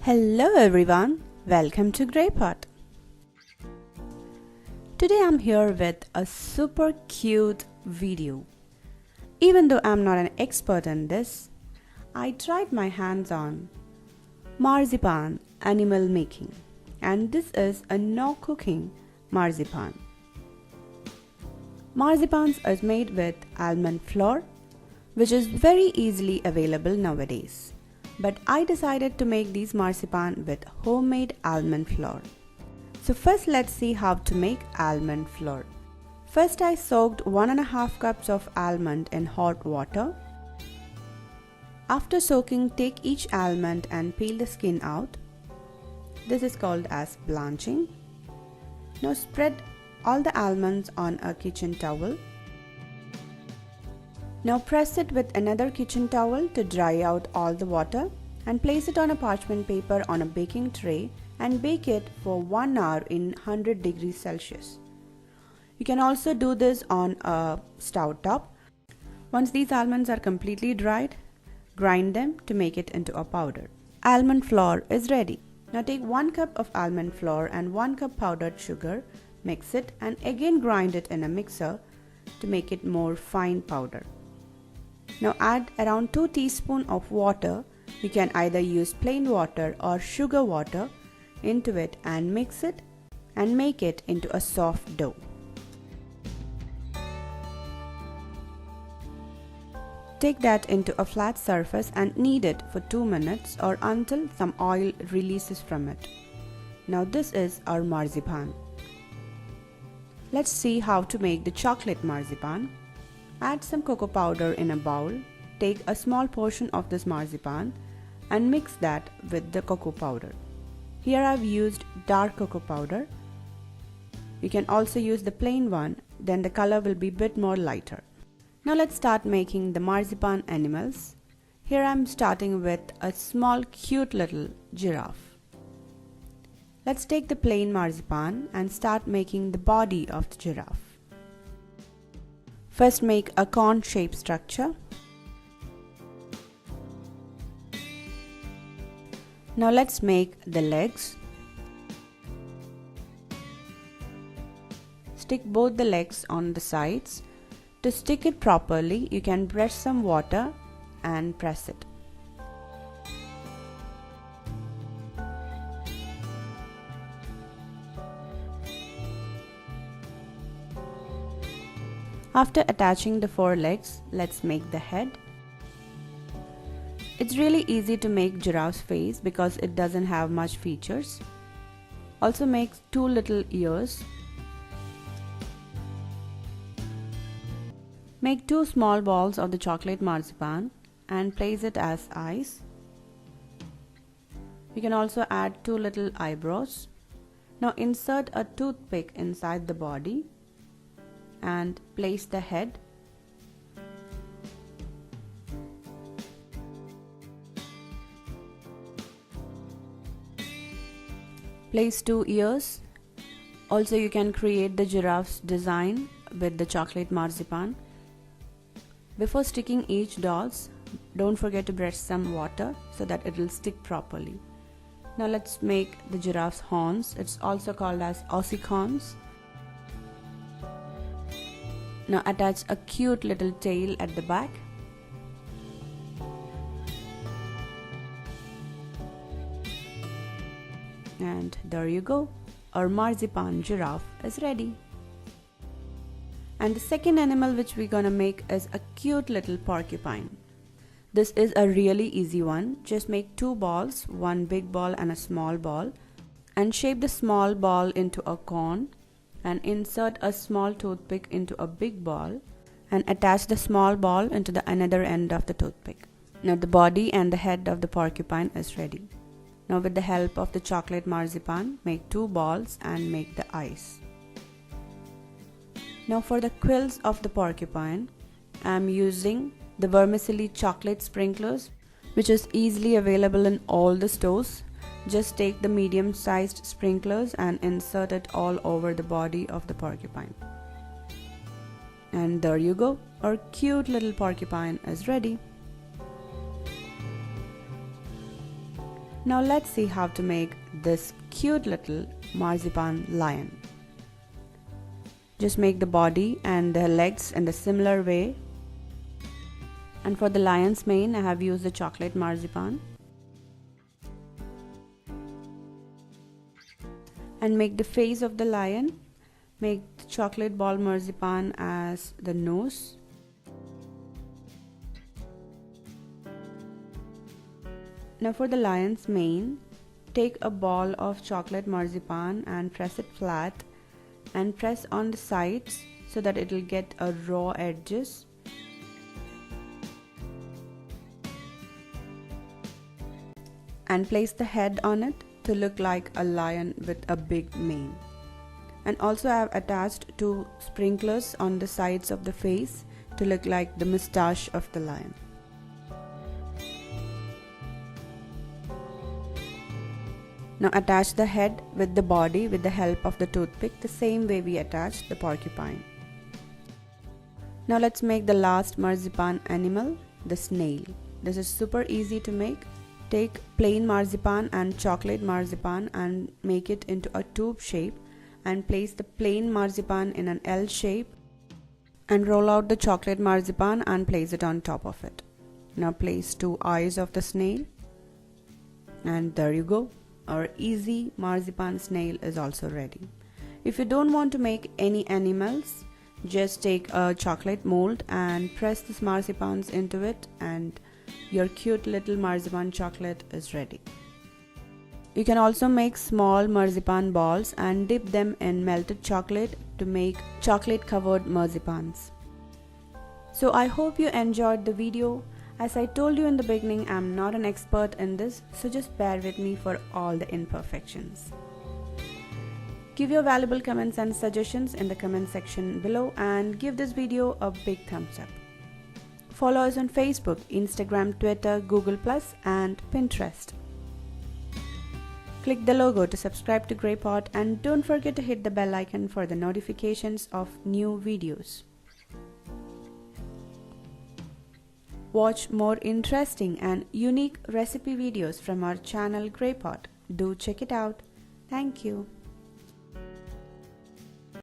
Hello everyone, welcome to GreyPot. Today I'm here with a super cute video. Even though I'm not an expert in this, I tried my hands on marzipan animal making, and this is a no cooking marzipan. Marzipans is made with almond flour, which is very easily available nowadays. But I decided to make these marzipan with homemade almond flour. So first let's see how to make almond flour. First I soaked 1.5 cups of almond in hot water. After soaking, take each almond and peel the skin out. This is called as blanching. Now spread all the almonds on a kitchen towel. Now press it with another kitchen towel to dry out all the water and place it on a parchment paper on a baking tray and bake it for 1 hour in 100 degrees Celsius. You can also do this on a stove top. Once these almonds are completely dried, grind them to make it into a powder. Almond flour is ready. Now take 1 cup of almond flour and 1 cup powdered sugar, mix it and again grind it in a mixer to make it more fine powder. Now add around 2 teaspoons of water. You can either use plain water or sugar water into it and mix it and make it into a soft dough. Take that into a flat surface and knead it for 2 minutes or until some oil releases from it. Now this is our marzipan. Let's see how to make the chocolate marzipan. Add some cocoa powder in a bowl. Take a small portion of this marzipan and mix that with the cocoa powder. Here I've used dark cocoa powder. You can also use the plain one, then the color will be a bit more lighter. Now let's start making the marzipan animals. Here I'm starting with a small cute little giraffe. Let's take the plain marzipan and start making the body of the giraffe. First make a cone-shaped structure. Now let's make the legs. Stick both the legs on the sides. To stick it properly, you can brush some water and press it. After attaching the 4 legs, let's make the head. It's really easy to make giraffe's face because it doesn't have much features. Also make 2 little ears. Make 2 small balls of the chocolate marzipan and place it as eyes. You can also add 2 little eyebrows. Now insert a toothpick inside the body and place the head. Place 2 ears. Also you can create the giraffe's design with the chocolate marzipan. Before sticking each dolls, don't forget to brush some water so that it will stick properly. Now let's make the giraffe's horns. It's also called as ossicons. Now attach a cute little tail at the back. And there you go, our marzipan giraffe is ready. And the second animal which we're gonna make is a cute little porcupine. This is a really easy one. Just make 2 balls, 1 big ball and a small ball, and shape the small ball into a cone and insert a small toothpick into a big ball and attach the small ball into the another end of the toothpick. Now the body and the head of the porcupine is ready. Now with the help of the chocolate marzipan, make 2 balls and make the eyes. Now for the quills of the porcupine, I am using the vermicelli chocolate sprinklers, which is easily available in all the stores. Just take the medium sized sprinklers and insert it all over the body of the porcupine. And there you go, our cute little porcupine is ready. Now let's see how to make this cute little marzipan lion. Just make the body and the legs in a similar way. And for the lion's mane, I have used the chocolate marzipan. And make the face of the lion. Make the chocolate ball marzipan as the nose. Now for the lion's mane, take a ball of chocolate marzipan and press it flat and press on the sides so that it will get a raw edges. And place the head on it to look like a lion with a big mane. And also I have attached 2 sprinklers on the sides of the face to look like the mustache of the lion. Now attach the head with the body with the help of the toothpick the same way we attached the porcupine. Now let's make the last marzipan animal, the snail. This is super easy to make. Take plain marzipan and chocolate marzipan and make it into a tube shape and place the plain marzipan in an L shape and roll out the chocolate marzipan and place it on top of it. Now place 2 eyes of the snail and there you go. Our easy marzipan snail is also ready. If you don't want to make any animals, just take a chocolate mold and press the marzipans into it and your cute little marzipan chocolate is ready. You can also make small marzipan balls and dip them in melted chocolate to make chocolate covered marzipans. So I hope you enjoyed the video. As I told you in the beginning, I'm not an expert in this, so just bear with me for all the imperfections. Give your valuable comments and suggestions in the comment section below and give this video a big thumbs up. Follow us on Facebook, Instagram, Twitter, Google+, and Pinterest. Click the logo to subscribe to GreyPot and don't forget to hit the bell icon for the notifications of new videos. Watch more interesting and unique recipe videos from our channel GreyPot. Do check it out. Thank you.